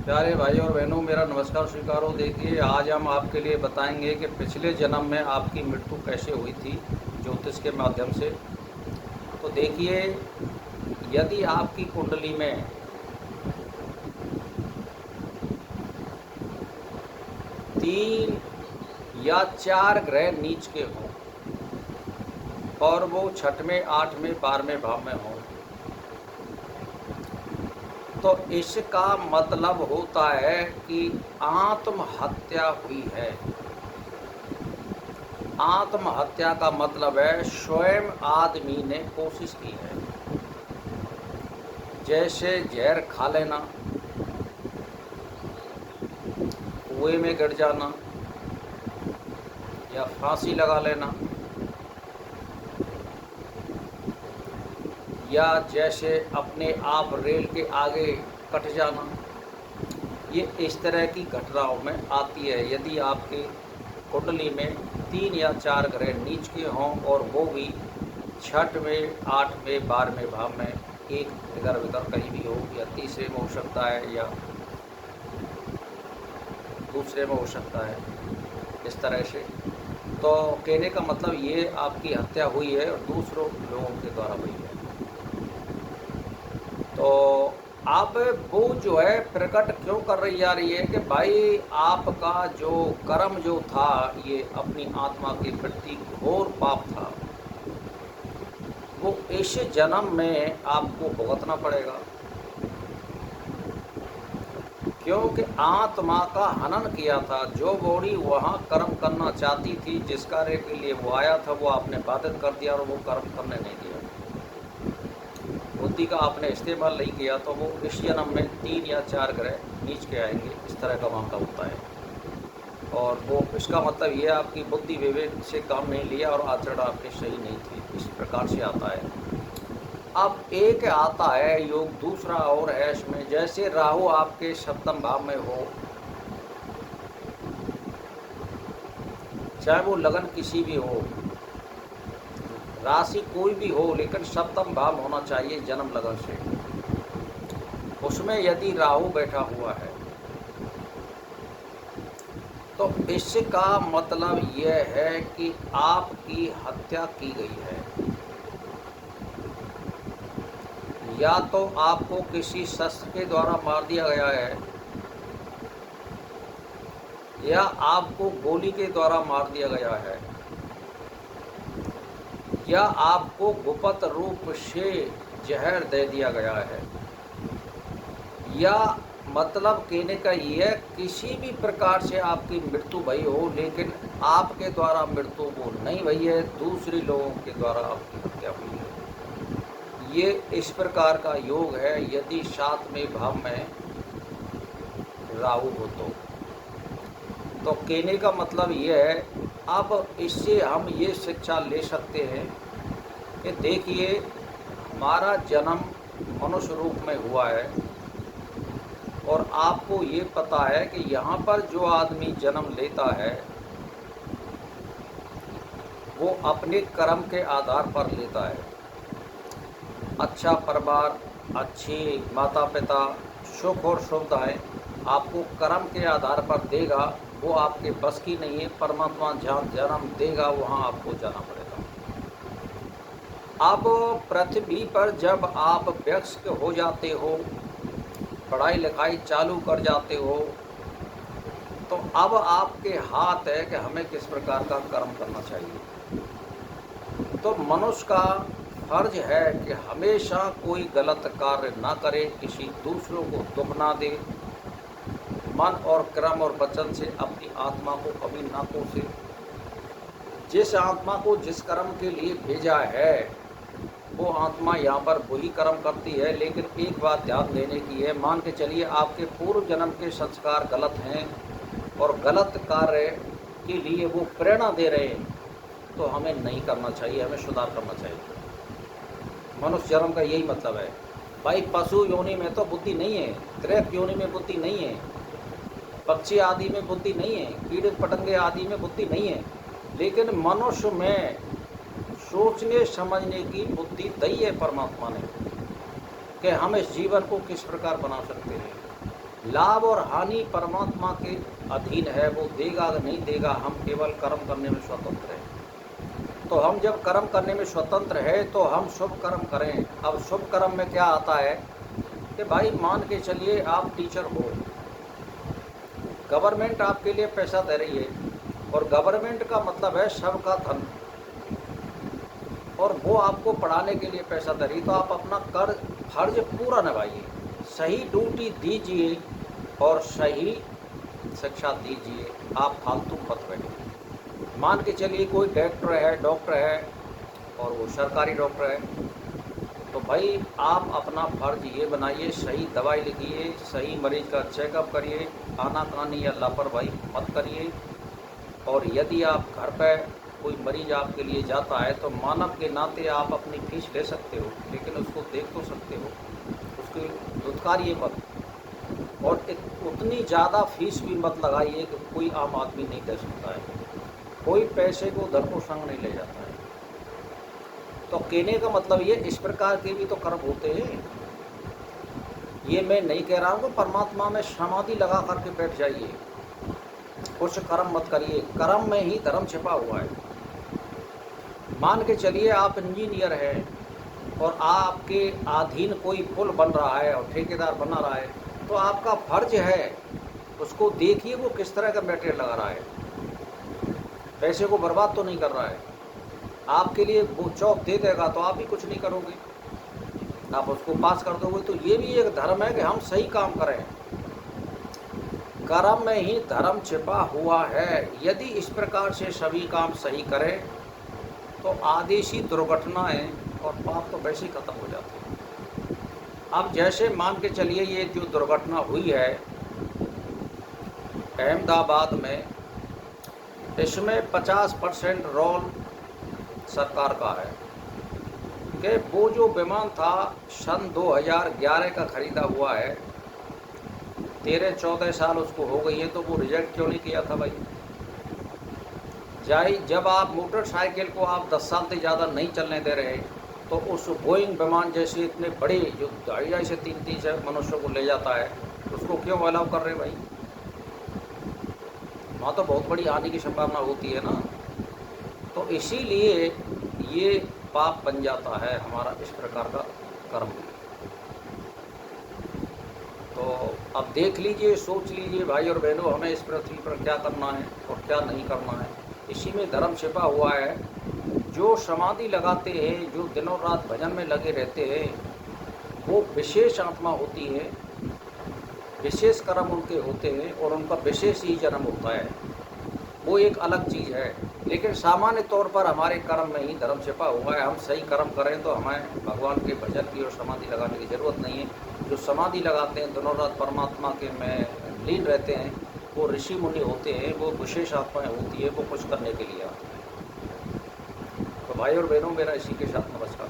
प्यारे भाई और बहनों, मेरा नमस्कार स्वीकारो। देखिए, आज हम आपके लिए बताएंगे कि पिछले जन्म में आपकी मृत्यु कैसे हुई थी ज्योतिष के माध्यम से। तो देखिए, यदि आपकी कुंडली में 3 या 4 ग्रह नीच के हों और वो 6वें, 8वें, 12वें भाव में हों, तो इसका मतलब होता है कि आत्महत्या हुई है। आत्महत्या का मतलब है स्वयं आदमी ने कोशिश की है, जैसे जहर खा लेना, कुएं में गिर जाना या फांसी लगा लेना, या जैसे अपने आप रेल के आगे कट जाना। ये इस तरह की घटनाओं में आती है यदि आपके कुंडली में 3 या 4 ग्रह नीच के हों और वो भी 6वें, 8वें, 12वें भाव में, एक इधर उधर कहीं भी हो, या तीसरे में हो सकता है या दूसरे में हो सकता है, इस तरह से। तो कहने का मतलब ये आपकी हत्या हुई है और दूसरों लोगों के द्वारा हुई है। तो अब वो जो है प्रकट क्यों कर रही जा रही है कि भाई आपका जो कर्म जो था, ये अपनी आत्मा के प्रति घोर पाप था, वो इस जन्म में आपको भुगतना पड़ेगा। क्योंकि आत्मा का हनन किया था। जो बॉडी वहाँ कर्म करना चाहती थी, जिस कार्य के लिए वो आया था, वो आपने बाधित कर दिया और वो कर्म करने नहीं दिया। बुद्धि का आपने इस्तेमाल नहीं किया, तो वो इस जन्म में 3 या 4 ग्रह नीच के आएंगे। इस तरह का मामला होता है। और वो इसका मतलब ये आपकी बुद्धि विवेक से काम नहीं लिया और आचरण आपके सही नहीं थी, इस प्रकार से आता है। अब एक आता है योग, दूसरा और है इसमें, जैसे राहु आपके 7वें भाव में हो, चाहे वो लगन किसी भी हो, राशि कोई भी हो, लेकिन 7वां भाव होना चाहिए जन्म लगन से। उसमें यदि राहु बैठा हुआ है तो इसका मतलब यह है कि आपकी हत्या की गई है। या तो आपको किसी शस्त्र के द्वारा मार दिया गया है, या आपको गोली के द्वारा मार दिया गया है, या आपको गुप्त रूप से जहर दे दिया गया है, या मतलब कहने का यह किसी भी प्रकार से आपकी मृत्यु भई हो, लेकिन आपके द्वारा मृत्यु वो नहीं भई है, दूसरे लोगों के द्वारा आपकी हत्या हुई है। ये इस प्रकार का योग है यदि 7वें भाव में राहु हो तो कहने का मतलब ये है। अब इससे हम ये शिक्षा ले सकते हैं कि देखिए, हमारा जन्म मनुष्य रूप में हुआ है और आपको ये पता है कि यहाँ पर जो आदमी जन्म लेता है वो अपने कर्म के आधार पर लेता है। अच्छा परिवार, अच्छी माता पिता, सुख और सुविधाएं आपको कर्म के आधार पर देगा, वो आपके बस की नहीं है। परमात्मा जहाँ जन्म देगा वहाँ आपको जाना पड़ेगा। अब पृथ्वी पर जब आप वयस्क हो जाते हो, पढ़ाई लिखाई चालू कर जाते हो, तो अब आपके हाथ है कि हमें किस प्रकार का कर्म करना चाहिए। तो मनुष्य का फर्ज है कि हमेशा कोई गलत कार्य ना करे, किसी दूसरों को दुख ना दे, मन और कर्म और वचन से अपनी आत्मा को कभी ना कोसे। जिस आत्मा को जिस कर्म के लिए भेजा है वो आत्मा यहाँ पर वही कर्म करती है। लेकिन एक बात ध्यान देने की है, मान के चलिए आपके पूर्व जन्म के संस्कार गलत हैं और गलत कार्य के लिए वो प्रेरणा दे रहे हैं, तो हमें नहीं करना चाहिए, हमें सुधार करना चाहिए। मनुष्य जन्म का यही मतलब है। भाई पशु योनि में तो बुद्धि नहीं है, त्रैक योनि में बुद्धि नहीं है, पक्षी आदि में बुद्धि नहीं है, कीड़े पतंगे आदि में बुद्धि नहीं है, लेकिन मनुष्य में सोचने समझने की बुद्धि दी है परमात्मा ने कि हम इस जीवन को किस प्रकार बना सकते हैं। लाभ और हानि परमात्मा के अधीन है, वो देगा नहीं देगा, हम केवल कर्म करने में स्वतंत्र हैं। तो हम जब कर्म करने में स्वतंत्र है तो हम शुभ कर्म करें। अब शुभ कर्म में क्या आता है कि भाई मान के चलिए आप टीचर हो, गवर्नमेंट आपके लिए पैसा दे रही है और गवर्नमेंट का मतलब है सबका धन, और वो आपको पढ़ाने के लिए पैसा दे रही, तो आप अपना फर्ज पूरा निभाइए, सही ड्यूटी दीजिए और सही शिक्षा दीजिए, आप फालतू मत बैठिए। मान के चलिए कोई डॉक्टर है और वो सरकारी डॉक्टर है, तो भाई आप अपना फर्ज ये बनाइए, सही दवाई लिखिए, सही मरीज का चेकअप करिए, आनाकानी या लापरवाही मत करिए। और यदि आप घर पर कोई मरीज आपके लिए जाता है तो मानव के नाते आप अपनी फीस ले सकते हो, लेकिन उसको देख तो सकते हो, उसकी धुतकारिए मत, और उतनी ज़्यादा फीस भी मत लगाइए कि कोई आम आदमी नहीं दे सकता है। कोई पैसे को धन को संग नहीं ले जाता है। तो कहने का मतलब ये, इस प्रकार के भी तो कर्म होते हैं। ये मैं नहीं कह रहा हूँ कि परमात्मा में समाधि लगा करके बैठ जाइए, कुछ कर्म मत करिए, कर्म में ही धर्म छिपा हुआ है। मान के चलिए आप इंजीनियर हैं और आपके अधीन कोई पुल बन रहा है और ठेकेदार बना रहा है, तो आपका फर्ज है उसको देखिए वो किस तरह का मटेरियल लगा रहा है, पैसे को बर्बाद तो नहीं कर रहा है। आपके लिए वो चौक दे देगा तो आप भी कुछ नहीं करोगे, आप उसको पास कर दोगे। तो ये भी एक धर्म है कि हम सही काम करें, कर्म में ही धर्म छिपा हुआ है। यदि इस प्रकार से सभी काम सही करें तो आदेशी दुर्घटनाएं और पाप तो वैसे ही खत्म हो जाते हैं। अब जैसे मान के चलिए ये जो दुर्घटना हुई है अहमदाबाद में, इसमें 50% रोल सरकार का है कि वो जो विमान था सन 2011 का ख़रीदा हुआ है, 13-14 साल उसको हो गई है, तो वो रिजेक्ट क्यों नहीं किया था भाई? जब आप मोटरसाइकिल को आप 10 साल से ज़्यादा नहीं चलने दे रहे, तो उस बोइंग विमान जैसे इतने बड़े जो 2.5 से 3 मनुष्यों को ले जाता है, उसको क्यों अलाउ कर रहे भाई? वहाँ तो बहुत बड़ी हानि की संभावना होती है ना। तो इसीलिए ये पाप बन जाता है हमारा इस प्रकार का कर्म। तो अब देख लीजिए, सोच लीजिए भाई और बहनों, हमें इस पृथ्वी पर क्या करना है और क्या नहीं करना है। इसी में धर्म छिपा हुआ है। जो समाधि लगाते हैं, जो दिनों रात भजन में लगे रहते हैं, वो विशेष आत्मा होती है, विशेष कर्म उनके होते हैं और उनका विशेष ही जन्म होता है, वो एक अलग चीज़ है। लेकिन सामान्य तौर पर हमारे कर्म में ही धर्म छिपा हुआ है। हम सही कर्म करें तो हमें भगवान के भजन की और समाधि लगाने की ज़रूरत नहीं है। जो समाधि लगाते हैं, दिनों रात परमात्मा के में लीन रहते हैं, वो ऋषि मुनि होते हैं, वो विशेष आत्माएँ होती है, वो कुछ करने के लिए आते हैं। तो भाई और बहनों, मेरा इसी के साथ नमस्कार।